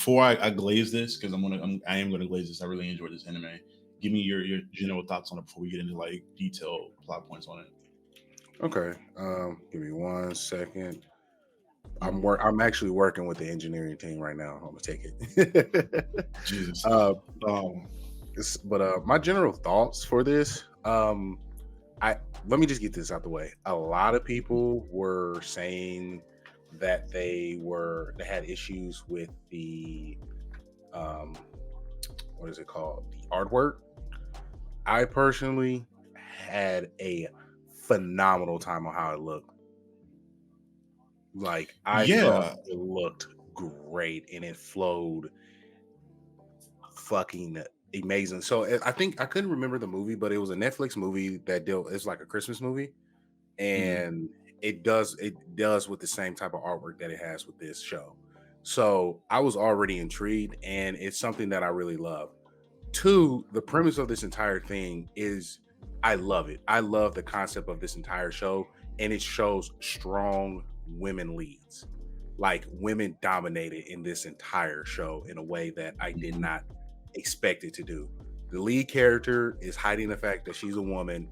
before I glaze this, because I am gonna glaze this. I really enjoyed this anime. Give me your general thoughts on it before we get into like detailed plot points on it. Okay. Give me 1 second. Mhm. I'm actually working with the engineering team right now. I'm gonna take it. Jesus. uh, Um, but my general thoughts for this, I let me just get this out the way. A lot of people were saying that they had issues with the um what is it called? The artwork. I personally had a phenomenal time on how it looked. Like I thought yeah, it looked great and it flowed fucking amazing. So I think I couldn't remember the movie, but it was a Netflix movie that dealt. It's like a Christmas movie, mhm. and it does with the same type of artwork that it has with this show. So I was already intrigued, and it's something that I really love. Two, the premise of this entire thing is I love it. I love the concept of this entire show, and it shows strong women leads. Like women dominated in this entire show in a way that I did Mhm. not expect it to do. The lead character is hiding the fact that she's a woman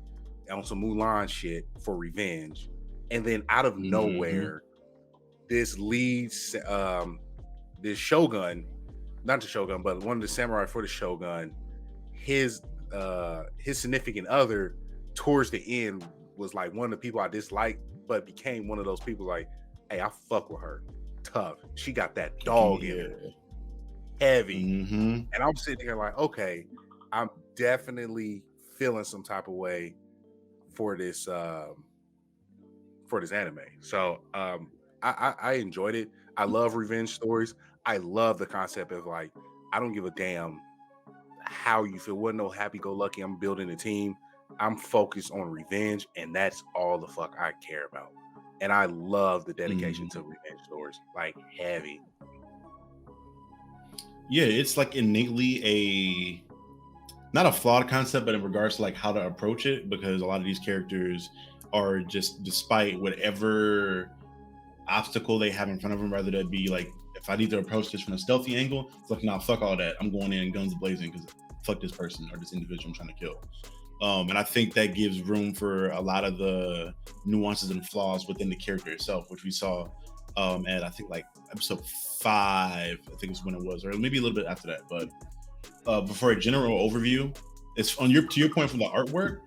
on some Mulan shit for revenge. And then out of Mhm. nowhere, this leads this shogun, not the shogun, but one of the samurai for the shogun, his his significant other towards the end was like one of the people I disliked, but became one of those people like, hey, I fuck with her. Tough. She got that dog in her. Yeah. Heavy. Mhm. And I'm sitting here like, okay, I'm definitely feeling some type of way for this anime. So I enjoyed it. I love revenge stories. I love the concept of like, I don't give a damn how you feel. Wasn't no happy go lucky. I'm building a team. I'm focused on revenge, and that's all the fuck I care about. And I love the dedication to Mhm. revenge stories, like heavy. Yeah, it's like innately a not a flawed concept, but in regards to like how to approach it, because a lot of these characters are just despite whatever obstacle they have in front of them, rather that be like if I need to approach this from a stealthy angle, it's like nah, fuck all that. I'm going in guns blazing because fuck this person or this individual I'm trying to kill. And I think that gives room for a lot of the nuances and flaws within the character itself, which we saw at I think like episode 5, I think is when it was, or maybe a little bit after that. But before a general overview, it's on your to your point from the artwork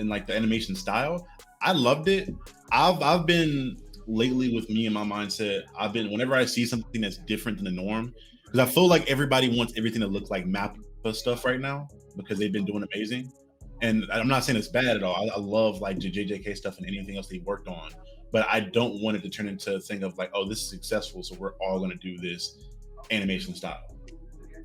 and like the animation style. I loved it. I've been lately with me and my mindset. I've been whenever I see something that's different than the norm, because I feel like everybody wants everything to look like Mappa stuff right now because they've been doing amazing. And I'm not saying it's bad at all. I love like JJK stuff and anything else they worked on, but I don't want it to turn into a thing of like, oh, this is successful, so we're all going to do this animation style.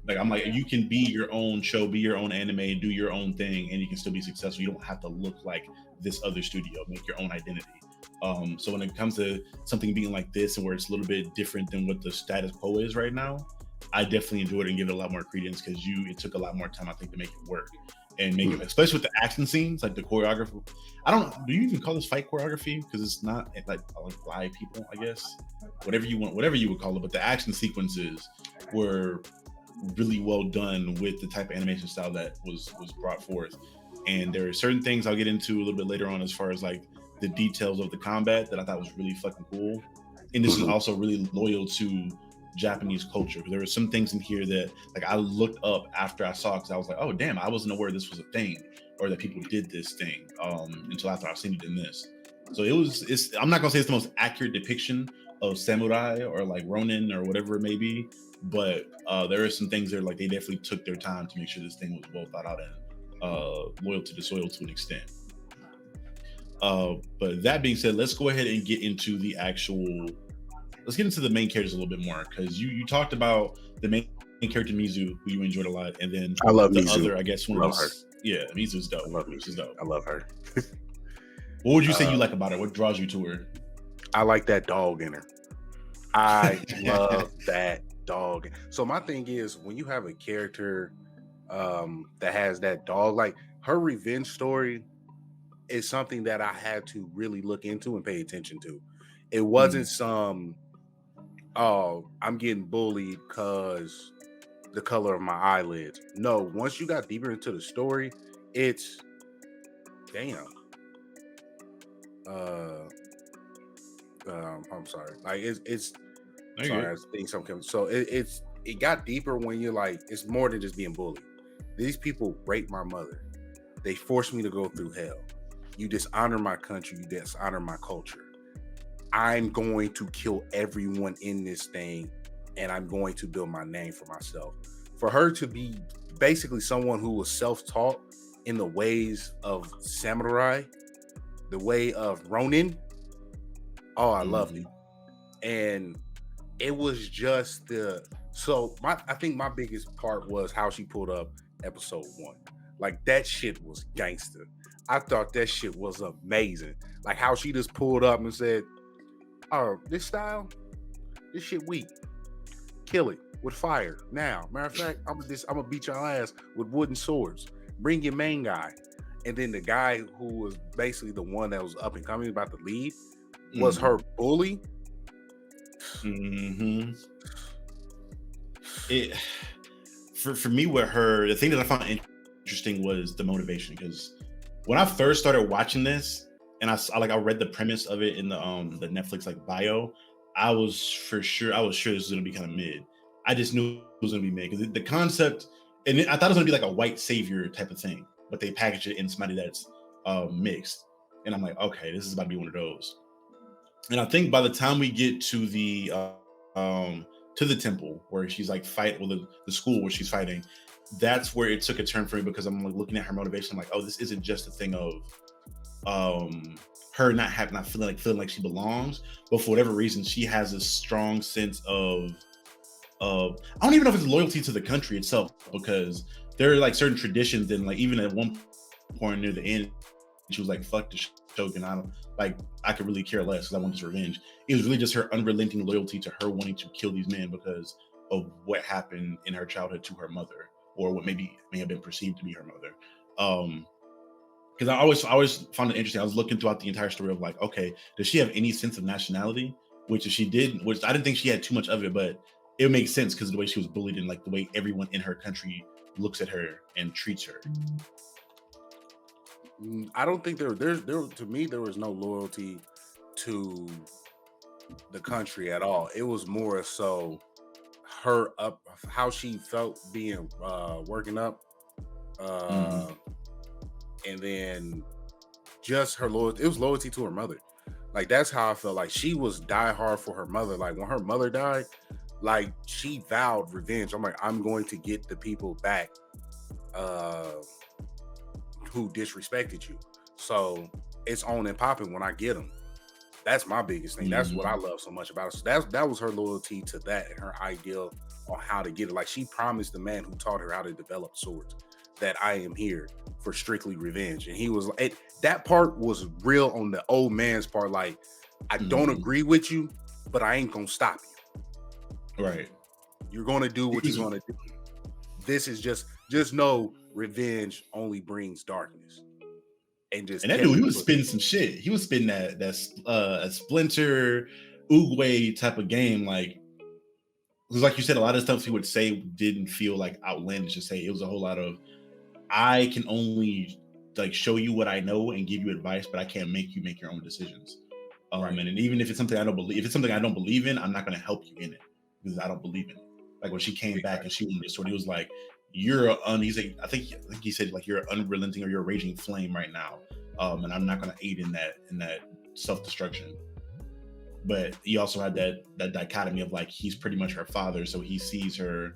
Like I'm like, you can be your own show, be your own anime, do your own thing, and you can still be successful. You don't have to look like this other studio. Make your own identity. So when it comes to something being like this and where it's a little bit different than what the status quo is right now, I definitely enjoyed it and give it a lot more credence because it took a lot more time I think to make it work and make it, especially with the action scenes, like the choreography. I don't know. Do you even call this fight choreography? Because it's not like live people, I guess. Whatever you want, whatever you would call it, but the action sequences were really well done with the type of animation style that was brought forth. And there are certain things I'll get into a little bit later on as far as like the details of the combat that I thought was really fucking cool. And this is Mhm. also really loyal to Japanese culture. There were some things in here that like I looked up after I saw because I was like, oh damn, I wasn't aware this was a thing or that people did this thing until after I've seen it in this. So it's I'm not gonna say it's the most accurate depiction of samurai or like Ronin or whatever it may be, but there are some things there like they definitely took their time to make sure this thing was well thought out and loyal to the soil to an extent. But that being said, let's go ahead and get into the actual. Let's get into the main characters a little bit more because you talked about the main character Mizu, who you enjoyed a lot, and then I love the Mizu. other, I guess, one of Love her. those. Yeah, Mizu's I dope. love She's Mizu. dope. I love her. What would you say you Uh, like about her? What draws you to her? I like that dog in her. I love that dog. So my thing is when you have a character that has that dog, like her revenge story is something that I had to really look into and pay attention to. It wasn't Mm, some oh, I'm getting bullied because the color of my eyelids. No, once you got deeper into the story, it's damn. Uh, I'm sorry. Like it's No, you're sorry. I good. was thinking something. So it got deeper when you're like, it's more than just being bullied. These people raped my mother. They forced me to go through hell. You dishonor my country. You dishonor my culture. I'm going to kill everyone in this thing, and I'm going to build my name for myself. For her to be basically someone who was self-taught in the ways of samurai, the way of Ronin, oh, I loved it. Mhm. And it was just the so my I think my biggest part was how she pulled up episode 1. Like that shit was gangster. I thought that shit was amazing. Like how she just pulled up and said, "Oh, this style, this shit weak. Kill it with fire now. Matter of fact, I'm gonna beat y'all ass with wooden swords. Bring your main guy." And then the guy who was basically the one that was up and coming about to lead was Mhm. her bully. Mhm. It for me with her, the thing that I found interesting was the motivation because when I first started watching this and I read the premise of it in the Netflix like bio, I was sure this was gonna be kind of mid. I just knew it was gonna be mid because the concept I thought it was gonna be like a white savior type of thing, but they packaged it in somebody that's mixed, and I'm like, okay, this is about to be one of those. And I think by the time we get um to the temple where she's like fight well the school where she's fighting, that's where it took a turn for me because I'm like looking at her motivation. I'm like, oh, this isn't just a thing of um her not feeling like she belongs, but for whatever reason, she has a strong sense of I don't even know if it's loyalty to the country itself because there are like certain traditions and like even at one point near the end, she was like, "Fuck the Shogun. I don't like. I could really care less because I want this revenge." It was really just her unrelenting loyalty to her wanting to kill these men because of what happened in her childhood to her mother, or what maybe may have been perceived to be her mother. Um, because I always found it interesting. I was looking throughout the entire story of like, okay, does she have any sense of nationality? Which if she did, which I didn't think she had too much of it, but it makes sense because of the way she was bullied and like the way everyone in her country looks at her and treats her. I don't think there to me there was no loyalty to the country at all. It was more so her up how she felt being working up Mm-hmm. uh and then just her loyalty. It was loyalty to her mother. Like that's how I felt. Like she was die hard for her mother. Like when her mother died, like she vowed revenge. I'm like, I'm going to get the people back uh who disrespected you. So it's on and popping when I get them. That's my biggest thing. That's what I Mm-hmm. love so much about it. So that was her loyalty to that and her ideal on how to get it. Like she promised the man who taught her how to develop swords that I am here for strictly revenge. And he was like, that part was real on the old man's part. Like, I don't Mm-hmm. agree with you, but I ain't gonna stop you. Right. You're gonna do He what you're was, gonna do. This is just know revenge only brings darkness. And just and that kept dude, he me was pushing. spitting some shit. He was spitting a Splinter Oogway type of game. Like, because like you said, a lot of stuff he would say didn't feel like outlandish to say. It was a whole lot of I can only like show you what I know and give you advice, but I can't make you make your own decisions. Right. And even if it's something I don't believe, if it's something I don't believe in, I'm not going to help you in it because I don't believe in it. Like when she came back and Exactly. she wanted to sword, he was like, He's like, I think he said like you're unrelenting or you're a raging flame right now, and I'm not going to aid in that self destruction." But he also had that dichotomy of like he's pretty much her father, so he sees her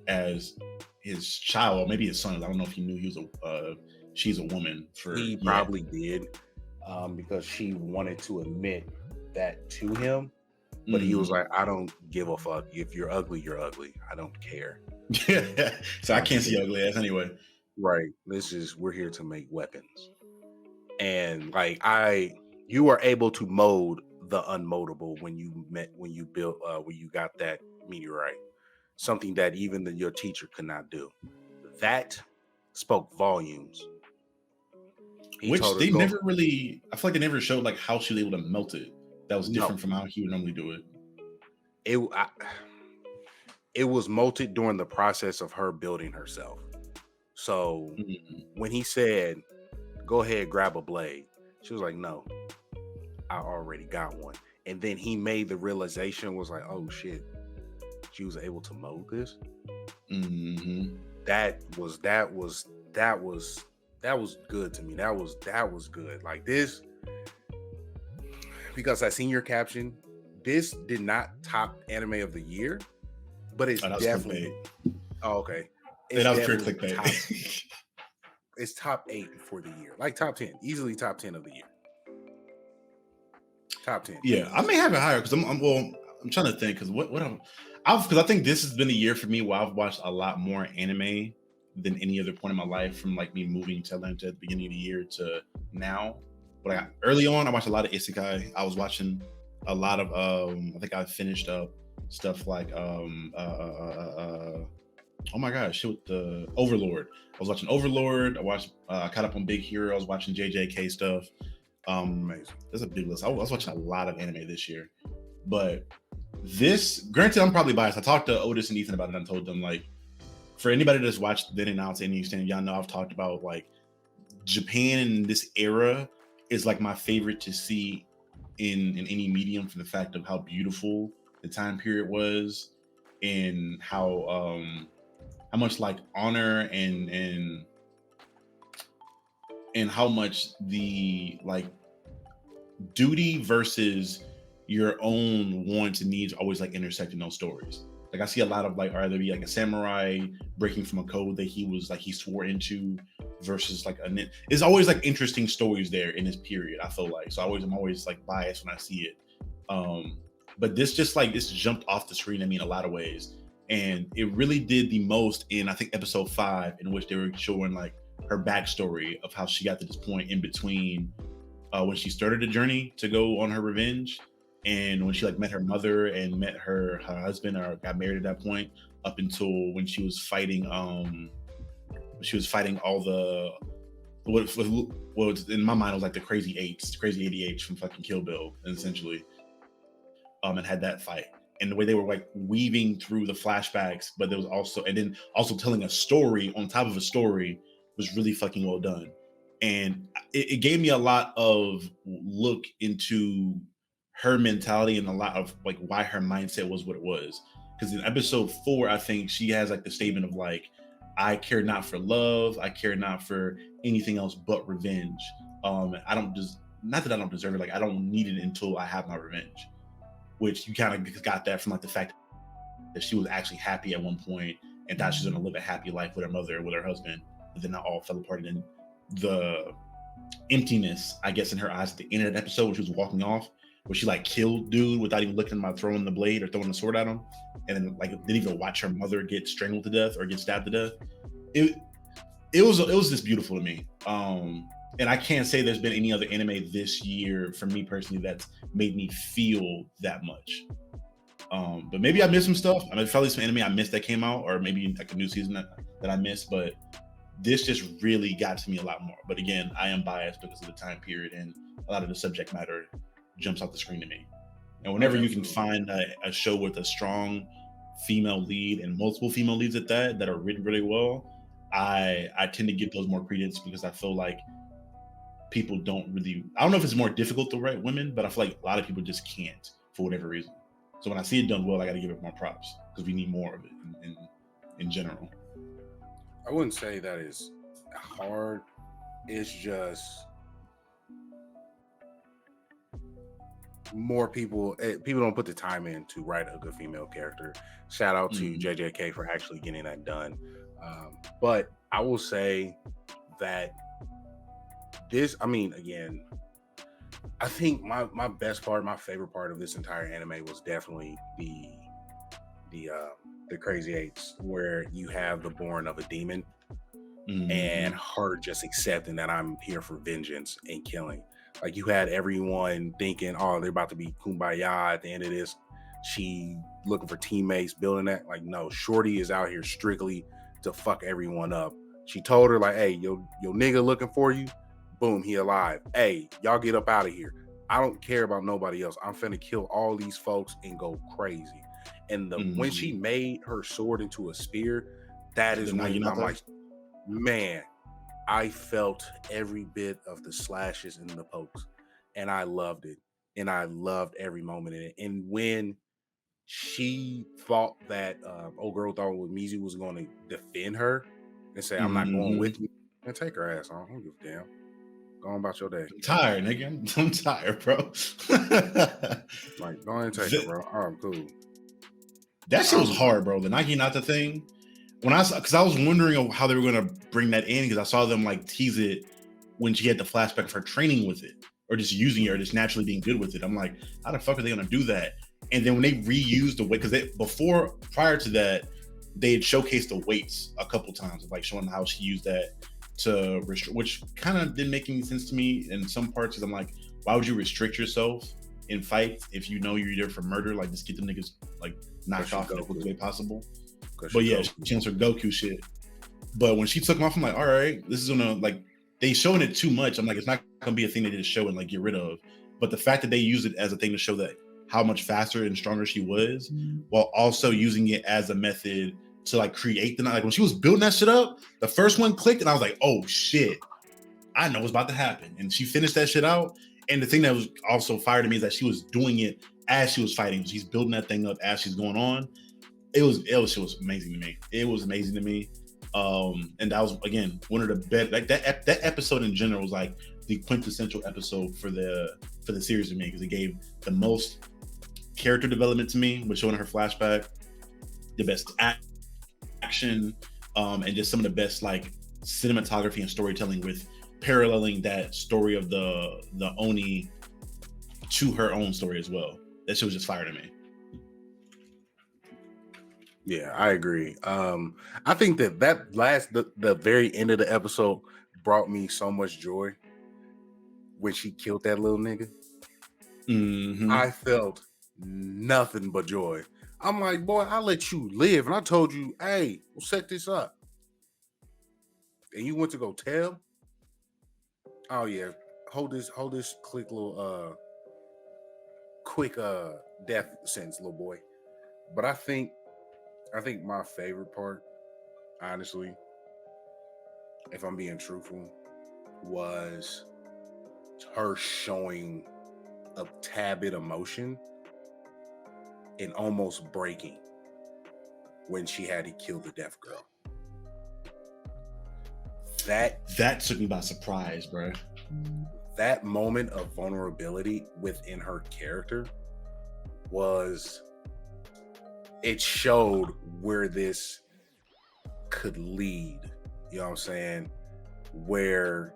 as his child, maybe his son. I don't know if he knew he was she's a woman for He yet. probably did, because she wanted to admit that to him, but he was Mm. like, "I don't give a fuck. If you're ugly, you're ugly. I don't care." So I can't Because see ugly ass anyway. right, this is we're here to make weapons, and like you are able to mold the unmoldable when you built when you got that meteorite, something that even your teacher could not do. That spoke volumes. He Which told her, they "Go never really I feel like they never showed like how she was able to melt it. That was no." different from how he would normally do it. it it was molded during the process of her building herself. So Mhm. when he said, "Go ahead, grab a blade," she was like, "No, I already got one." And then he made the realization, was like, "Oh shit, she was able to mold this." Mhm. That was good to me. That was good. Like this, because I seen your caption. This did not top anime of the year, but it's Oh, that was definitely, clickbait. oh, okay. Yeah, It's that was pure definitely top. clickbait. It's top 8 for the year. Like top 10. Easily top 10 of the year. Top 10. Yeah, I may have it higher because I'm trying to think because I've because I think this has been a year for me where I've watched a lot more anime than any other point in my life, from like me moving to Atlanta at the beginning of the year to now. But early on, I watched a lot of isekai. I was watching a lot of I think I finished up stuff like oh my gosh, shoot, the Overlord. I was watching Overlord. I watched caught up on Big Hero. I was watching JJK stuff. Amazing. There's a big list. I was watching a lot of anime this year, but this, granted, I'm probably biased. I talked to Otis and Ethan about it. And I told them, like, for anybody that's watched Then and Now to any extent, y'all know I've talked about like Japan in this era is like my favorite to see in any medium, for the fact of how beautiful the time period was, and how much like honor and how much the like duty versus your own wants and needs always like intersect in those stories. Like I see a lot of like either be like a samurai breaking from a code that he swore into versus like it's always like interesting stories there in this period, I feel like. So I'm always like biased when I see it. Um but this jumped off the screen at me in a lot of ways. And it really did the most in I think episode 5, in which they were showing like her backstory of how she got to this point in between when she started the journey to go on her revenge, and when she like met her mother and met her husband, or got married at that point, up until when she was fighting all the what in my mind was like the crazy eights, crazy 88 from fucking Kill Bill, essentially, and had that fight. And the way they were like weaving through the flashbacks, but there was also, and then also telling a story on top of a story, was really fucking well done. And it gave me a lot of look into her mentality and a lot of like why her mindset was what it was. Because in episode 4, I think she has like the statement of like, I care not for love, I care not for anything else but revenge. I don't just, not that I don't deserve it, like I don't need it until I have my revenge. Which you kind of got that from like the fact that she was actually happy at one point and thought she was going to live a happy life with her mother, with her husband, but then that all fell apart. And then the emptiness, I guess, in her eyes at the end of that episode when she was walking off, where she like killed dude without even looking at him, throwing the blade or throwing the sword at him, and then like didn't even watch her mother get strangled to death or get stabbed to death. It was just beautiful to me. And I can't say there's been any other anime this year for me personally that's made me feel that much. But maybe I missed some stuff. I mean, probably some anime I missed that came out, or maybe like a new season that I missed. But this just really got to me a lot more. But again, I am biased because of the time period, and a lot of the subject matter jumps off the screen to me. And whenever you can find a show with a strong female lead and multiple female leads at that are written really well, I tend to give those more credence, because I feel like people don't really, I don't know if it's more difficult to write women, but I feel like a lot of people just can't for whatever reason. So when I see it done well, I got to give it more props, because we need more of it in general. I wouldn't say that is hard. It's just more people don't put the time in to write a good female character. Shout out to JJK for actually getting that done. But I will say that this, I mean, again, I think my best part, my favorite part of this entire anime was definitely the Crazy Eights, where you have the born of a demon and her just accepting that I'm here for vengeance and killing. Like, you had everyone thinking, oh, they're about to be kumbaya at the end of this. She looking for teammates, building that. Like, no, Shorty is out here strictly to fuck everyone up. She told her, like, hey, your nigga looking for you. Boom, he alive. Hey, y'all get up out of here. I don't care about nobody else. I'm finna kill all these folks and go crazy. And when she Mhm. made her sword into a spear, that is The when I'm Naginata. like, man, I felt every bit of the slashes and the pokes, and I loved it. And I loved every moment in it. And when she thought that old girl thought Mizu was going to defend her and say, "I'm not going Mhm. with you," and take her ass on. I don't give a damn. Go on about your day. I'm tired, nigga. I'm tired, bro. Like, go ahead and take her, The- bro. I'm cool. that shit was I'm hard, bro. The Naginata thing. When I saw, because I was wondering how they were gonna bring that in, because I saw them like tease it when she had the flashback of her training with it, or just using it, or just naturally being good with it. I'm like, how the fuck are they gonna do that? And then when they reused the weight, because prior to that, they had showcased the weights a couple times, like showing how she used that to restrict, which kind of didn't make any sense to me in some parts. Because I'm like, why would you restrict yourself in fights if you know you're there for murder? Like, just get them niggas like because knocked she off in the quickest Goku. way possible. Because she But yeah, Goku. she on her Goku shit. But when she took him off, I'm like, all right, this is gonna like they showing it too much. I'm like, it's not gonna be a thing they just show and like get rid of. But the fact that they use it as a thing to show that how much faster and stronger she was, while also using it as a method to like create the like when she was building that shit up, the first one clicked and I was like, oh shit, I know what's about to happen. And she finished that shit out. And the thing that was also fire to me is that she was doing it as she was fighting. She's building that thing up as she's going on. It was amazing to me. It was amazing to me. And that was again one of the best. Like that episode in general was like the quintessential episode for the series to me because it gave the most character development to me with showing her flashback, the best action, and just some of the best like cinematography and storytelling with paralleling that story of the Oni to her own story as well. That shit was just fire to me. Yeah, I agree. I think that the very end of the episode brought me so much joy when she killed that little nigga. Mm-hmm. I felt nothing but joy. I'm like, boy, I let you live, and I told you, hey, we'll set this up, and you went to go tell. Oh yeah, hold this quick death sentence, little boy. But I think my favorite part, honestly, if I'm being truthful, was her showing a tad bit emotion and almost breaking when she had to kill the deaf girl. That That took me by surprise, bro. that moment of vulnerability within her character was it showed where this could lead. You know what I'm saying? Where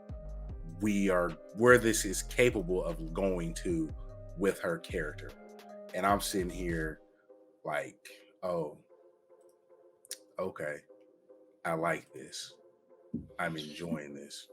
where this is capable of going to with her character. And I'm sitting here like, oh, okay, I like this. I'm enjoying this.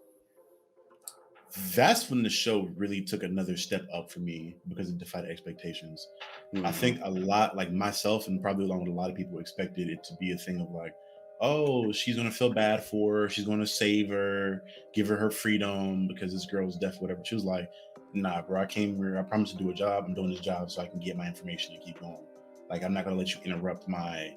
That's when the show really took another step up for me because it defied expectations. I Mm-hmm. think a lot, like myself, and probably along with a lot of people, expected it to be a thing of like, oh, she's gonna feel bad for her, she's gonna save her, give her freedom because this girl's deaf, whatever. She was like, nah, bro, I came here, I promised to do a job. I'm doing this job so I can get my information and keep going. Like, I'm not gonna let you interrupt my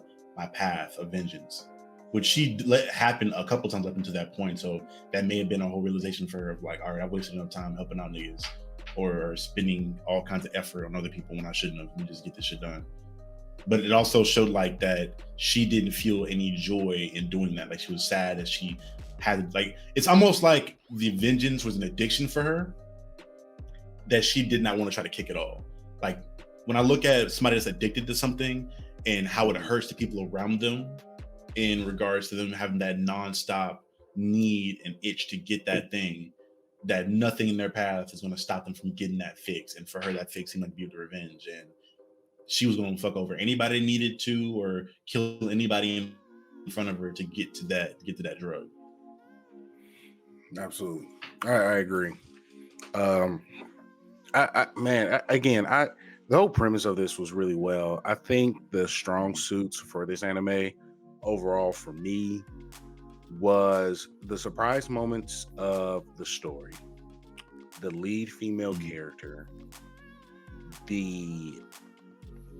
path of vengeance, which she let happen a couple times up until that point. So that may have been a whole realization for her of like, all right, I wasted enough time helping out niggas or spending all kinds of effort on other people when I shouldn't have. Let me just get this shit done. But it also showed like that she didn't feel any joy in doing that. Like she was sad that she had like it's almost like the vengeance was an addiction for her that she did not want to try to kick it all. Like when I look at somebody that's addicted to something and how it hurts the people around them in regards to them having that nonstop need and itch to get that thing, that nothing in their path is going to stop them from getting that fix. And for her, that fix seemed like beauty revenge. And she was going to fuck over anybody that needed to or kill anybody in front of her to get to that drug. Absolutely. I agree. Um again, the whole premise of this was really well. I think the strong suits for this anime overall for me was the surprise moments of the story, the lead female character, the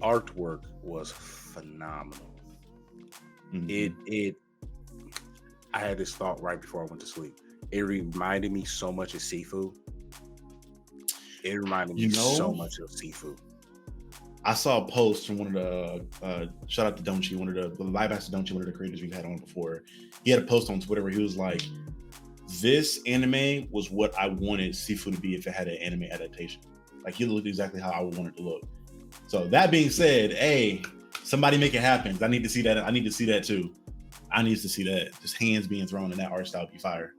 artwork was phenomenal. Mhm. It I had this thought right before I went to sleep. It reminded me so much of Sifu. It reminded me You so know, much of Sifu. I saw a post from one of the shout out to Donchi, one of the live action Donchi, one of the creators we've had on before. He had a post on Twitter where he was like, "This anime was what I wanted Sifu to be if it had an anime adaptation. Like he looked exactly how I would want it to look." So that being said, hey, somebody make it happen. I need to see that. I need to see that too. I need to see that. Just hands being thrown in that art style would be fire.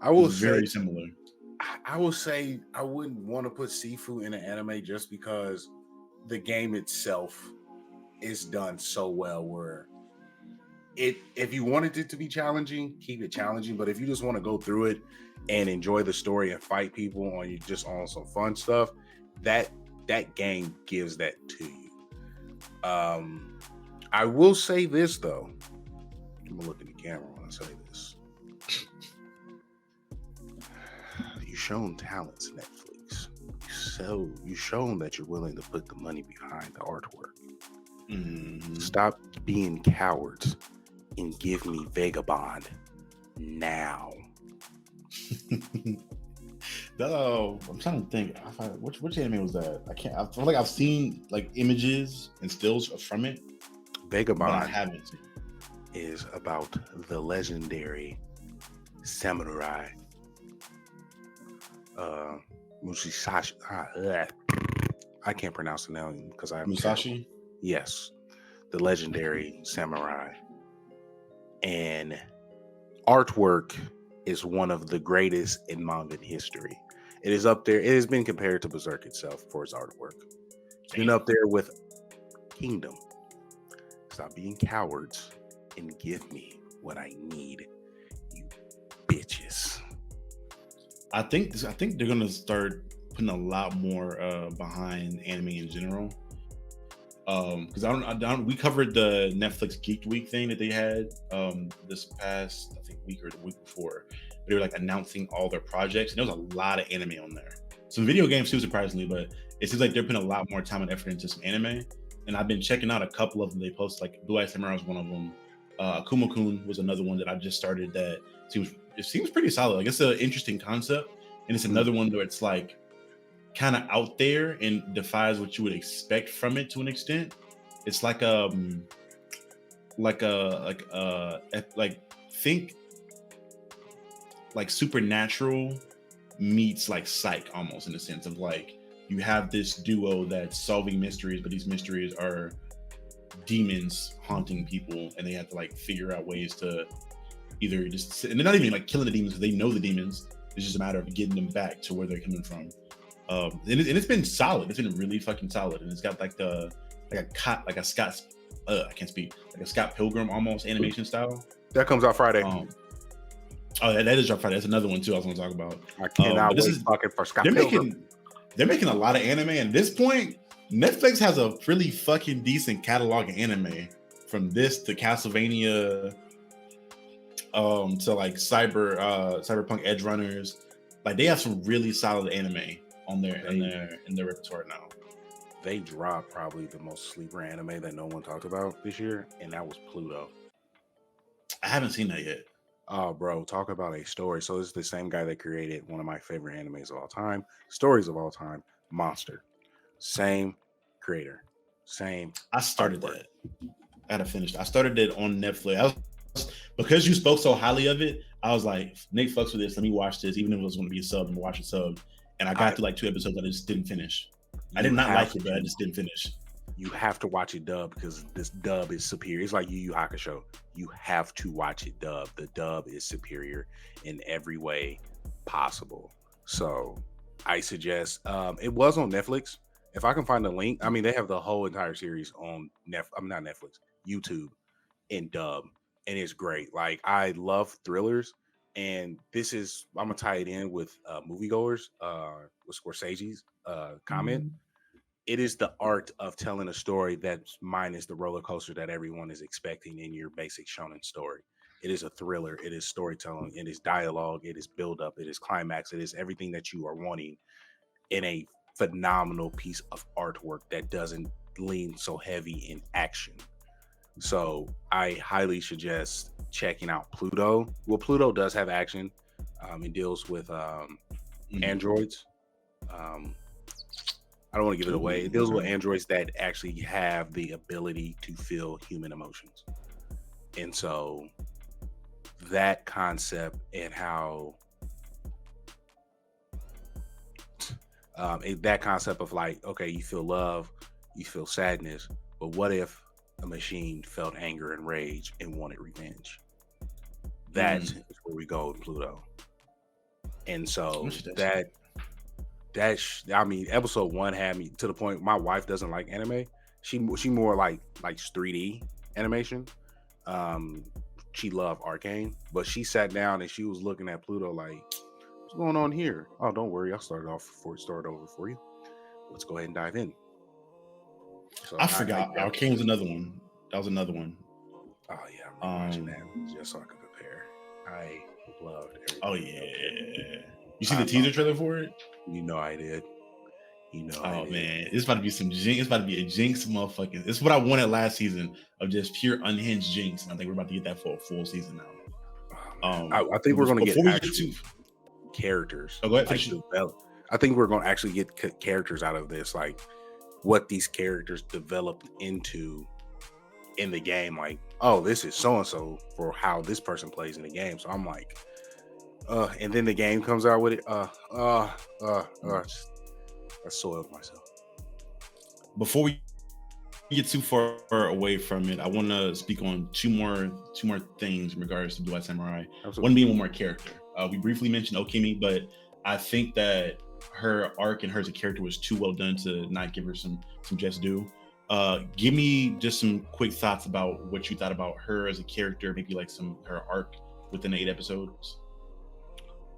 I It's will say very similar. I will say I wouldn't want to put Sifu in an anime just because the game itself is done so well where if you wanted it to be challenging, keep it challenging. But if you just want to go through it and enjoy the story and fight people on you just on some fun stuff, that game gives that to you. I will say this though. I'm gonna look in the camera when I say this. You've shown talents, Netflix. So you've shown that you're willing to put the money behind the artwork. Mhm. Stop being cowards and give me Vagabond now. I'm trying to think. Which anime was that? I can't. I feel like I've seen like images and stills from it, but I Vagabond haven't seen. is about the legendary samurai Musashi. I can't pronounce the name because I'm terrible. Musashi. Yes, the legendary samurai. And artwork is one of the greatest in manga history. It is up there. It has been compared to Berserk itself for its artwork. It's been up there with Kingdom. Stop being cowards and give me what I need, you bitches. I think they're gonna start putting a lot more behind anime in general. Because I don't. We covered the Netflix Geek Week thing that they had this past, I think, week or the week before. They were like announcing all their projects, and there was a lot of anime on there. Some video games too, surprisingly, but it seems like they're putting a lot more time and effort into some anime. And I've been checking out a couple of them. They post like Blue Eye Samurai was one of them. Kuma-kun was another one that I just started. That seems pretty solid. Like it's an interesting concept, and it's another one where it's like kind of out there and defies what you would expect from it to an extent. It's like think like supernatural meets like psych almost in the sense of like you have this duo that's solving mysteries, but these mysteries are demons haunting people, and they have to like figure out ways to either just and they're not even like killing the demons because they know the demons. It's just a matter of getting them back to where they're coming from. And it's been solid. It's been really fucking solid, and it's got like a Scott. I can't speak. Like a Scott Pilgrim almost animation style. That comes out Friday. Um, oh, that is drop Friday. That's another one too. I was going to talk about. I cannot But this wait is fucking for Scott they're Pilgrim. making a lot of anime. And at this point, Netflix has a really fucking decent catalog of anime. From this to Castlevania, to like Cyberpunk Edge Runners. Like they have some really solid anime on their in their repertoire now. They dropped probably the most sleeper anime that no one talked about this year, and that was Pluto. I haven't seen that yet. Oh, bro, talk about a story. So it's the same guy that created one of my favorite animes of all time, stories of all time, Monster. Same creator, same I started artwork. that. I gotta finish. I started it on Netflix. Because you spoke so highly of it, I was like, Nate fucks with this. Let me watch this, even if it was going to be a sub and watch a sub. And I got to like 2 episodes. I just didn't finish. I did not like it, but I just didn't finish. You have to watch it dub because this dub is superior. It's like Yu Yu Hakusho. You have to watch it dub. The dub is superior in every way possible. So I suggest it was on Netflix. If I can find the link, I mean they have the whole entire series on I'm not Netflix, YouTube in dub, and it's great. Like I love thrillers, and this is I'm gonna tie it in with moviegoers, with Scorsese's comment. It is the art of telling a story that's minus the roller coaster that everyone is expecting in your basic shonen story. It is a thriller. It is storytelling. It is dialogue. It is build up. It is climax. It is everything that you are wanting in a phenomenal piece of artwork that doesn't lean so heavy in action. So I highly suggest checking out Pluto. Well, Pluto does have action. It deals with Mhm. androids. Um, I don't want to give it away. It Ooh, deals with okay. androids that actually have the ability to feel human emotions. And so that concept and how that concept of like, okay, you feel love, you feel sadness, but what if a machine felt anger and rage and wanted revenge? That Mm. is where we go with Pluto. And I so should definitely. I mean, episode one had me to the point. My wife doesn't like anime. She more like 3D animation. Um, she loved Arcane, but she sat down and she was looking at Pluto like, "What's going on here?" Oh, don't worry, I'll start over for you. Let's go ahead and dive in. So I I forgot. definitely. Arcane was another one. That was another one. Oh yeah, I'm rewatching Um. that just so I can prepare. I loved Oh everything about that. yeah. You see I the thought, teaser trailer for it? you know, I did. You know, I Oh did. man, it's about to be some jinx. It's about to be a jinx, motherfucking. It's what I wanted last season of just pure unhinged jinx. And I think we're about to get that for a full season now. Oh man, I think But we're gonna get before we get actual to, characters oh, go ahead, like finish it. develop. I think we're gonna actually get characters out of this, like what these characters developed into in the game. Like, oh, this is so and so for how this person plays in the game. So I'm like, and then the game comes out with it. Just, I soiled myself. Before we get too far away from it, I want to speak on two more things in regards to Blue Eye Samurai. One Absolutely. being one more character. We briefly mentioned Okimi, but I think that her arc and her as a character was too well done to not give her some just due. Give me just some quick thoughts about what you thought about her as a character, maybe like some her arc within the 8 episodes.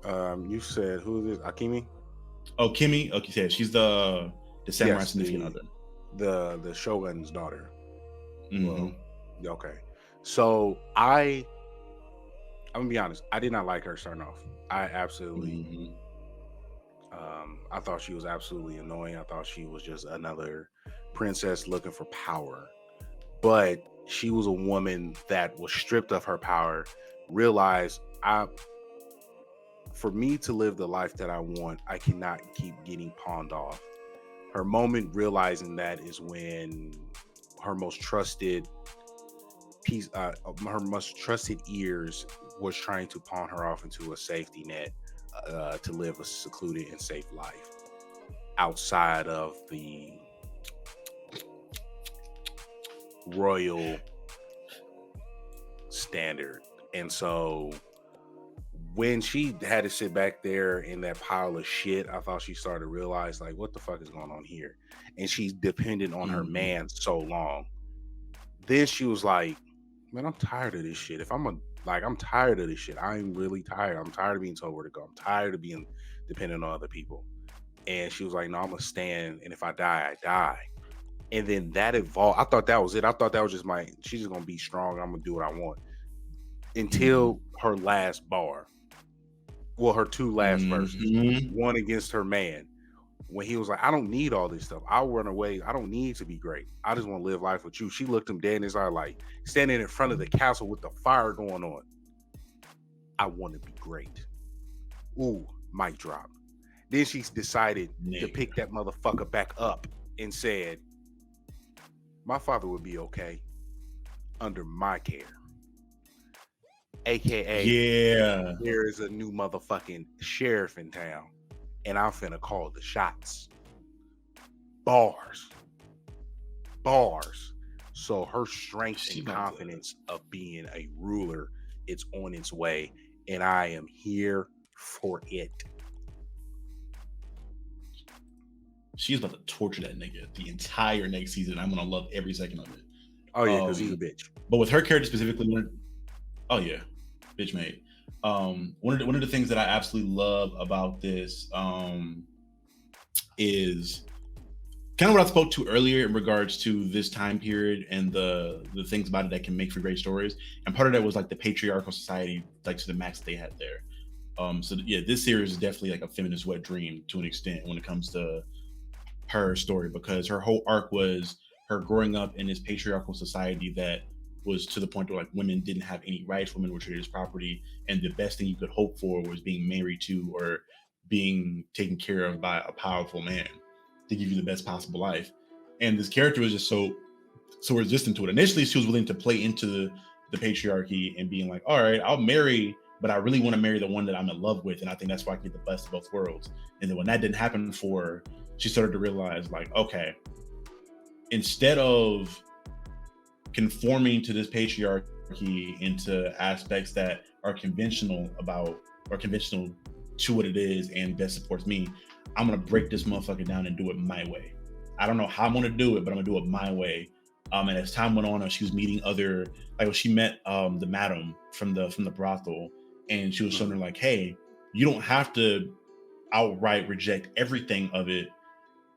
You said who is this? Akemi? Oh, Kimmy. Okay, yeah, she's the samurai Yes, significant other. the Shogun's daughter. Hmm. Well, okay. So I'm gonna be honest. I did not like her starting off. I absolutely. Hmm. I thought she was absolutely annoying. I thought she was just another princess looking for power. But she was a woman that was stripped of her power. Realized for me to live the life that I want, I cannot keep getting pawned off. Her moment realizing that is when her most trusted her most trusted ears was trying to pawn her off into a safety net to live a secluded and safe life outside of the royal standard. And so when she had to sit back there in that pile of shit, I thought she started to realize like, what the fuck is going on here? And she's dependent on her Hmm. man so long. Then she was like, man, I'm tired of this shit. I'm tired of this shit. I'm really tired. I'm tired of being told where to go. I'm tired of being dependent on other people. And she was like, no, I'm gonna stand. And if I die, I die. And then that evolved. I thought that was it. I thought that was just she's just gonna be strong. I'm gonna do what I want. Hmm. Until her last bar. Well, her two last verses. Hmm. One against her man. When he was like, I don't need all this stuff. I'll run away. I don't need to be great. I just want to live life with you. She looked him dead in his eye, like standing in front of the castle with the fire going on. I want to be great. Ooh, mic drop. Then she decided to Nigga. pick that motherfucker back up and said, my father would be okay under my care. AKA, Yeah. there is a new motherfucking sheriff in town and I'm finna call the shots. Bars. Bars. So her strength She and about to. confidence of being a ruler, it's on its way. And I am here for it. She's about to torture that nigga the entire next season. I'm gonna love every second of it. Oh yeah, because he's a bitch. But with her character specifically, oh yeah, bitch made. One of the things that I absolutely love about this is kind of what I spoke to earlier in regards to this time period and the things about it that can make for great stories. And part of that was like the patriarchal society, like to the max they had there. So yeah, this series is definitely like a feminist wet dream to an extent when it comes to her story, because her whole arc was her growing up in this patriarchal society that was to the point where like women didn't have any rights, women were treated as property, and the best thing you could hope for was being married to or being taken care of by a powerful man to give you the best possible life. And this character was just so resistant to it. Initially, she was willing to play into the patriarchy and being like, all right, I'll marry, but I really want to marry the one that I'm in love with. And I think that's why I can get the best of both worlds. And then when that didn't happen for her, she started to realize like, okay, instead of conforming to this patriarchy into aspects that are conventional to what it is and best supports me, I'm gonna break this motherfucker down and do it my way. I don't know how I'm gonna do it, but I'm gonna do it my way. And as time went on, and she was meeting other, like when she met the madam from the brothel, and she was showing her like, hey, you don't have to outright reject everything of it.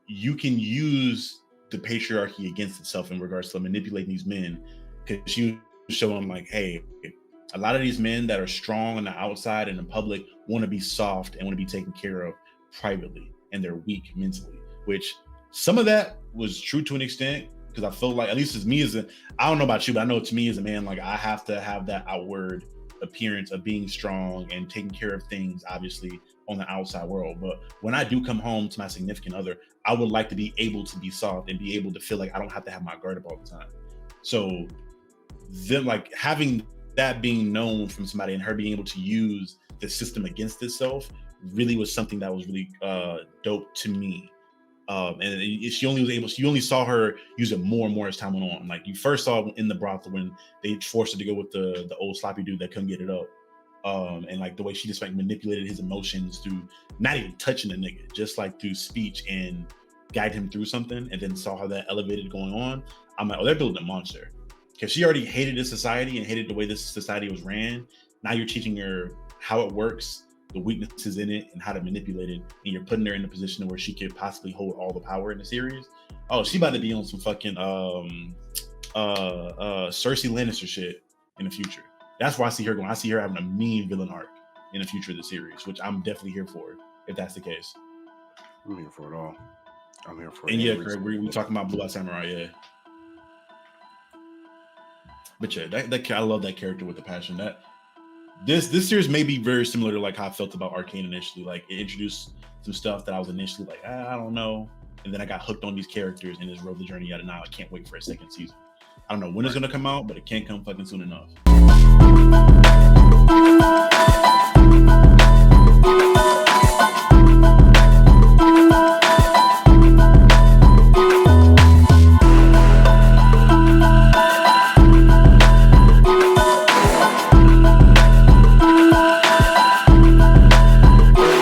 You can use the patriarchy against itself in regards to manipulating these men. Because she was showing like, hey, a lot of these men that are strong on the outside and in public want to be soft and want to be taken care of privately, and they're weak mentally, which some of that was true to an extent, because I felt like, at least as me as I don't know about you, but I know to me as a man, like I have to have that outward appearance of being strong and taking care of things, obviously, on the outside world. But when I do come home to my significant other, I would like to be able to be soft and be able to feel like I don't have to have my guard up all the time. So them like having that being known from somebody and her being able to use the system against itself really was something that was really dope to me. And she only saw her use it more and more as time went on. Like you first saw in the brothel when they forced her to go with the old sloppy dude that couldn't get it up. And like the way she just like manipulated his emotions through not even touching the nigga, just like through speech and guide him through something, and then saw how that elevated going on. I'm like, oh, they're building a monster. Because she already hated this society and hated the way this society was ran. Now you're teaching her how it works, the weaknesses in it, and how to manipulate it, and you're putting her in a position where she could possibly hold all the power in the series. Oh, she about to be on some fucking Cersei Lannister shit in the future. That's where I see her going. I see her having a mean villain arc in the future of the series, which I'm definitely here for if that's the case. I'm here for it all. I'm here for it. And yeah, Craig, we talking about Blue Eye Samurai, yeah. But yeah, that I love that character with the passion. That this series may be very similar to like how I felt about Arcane initially. Like it introduced some stuff that I was initially like, I don't know, and then I got hooked on these characters and just rode the journey out. And now I can't wait for a second season. I don't know when it's gonna come out, but it can't come fucking soon enough.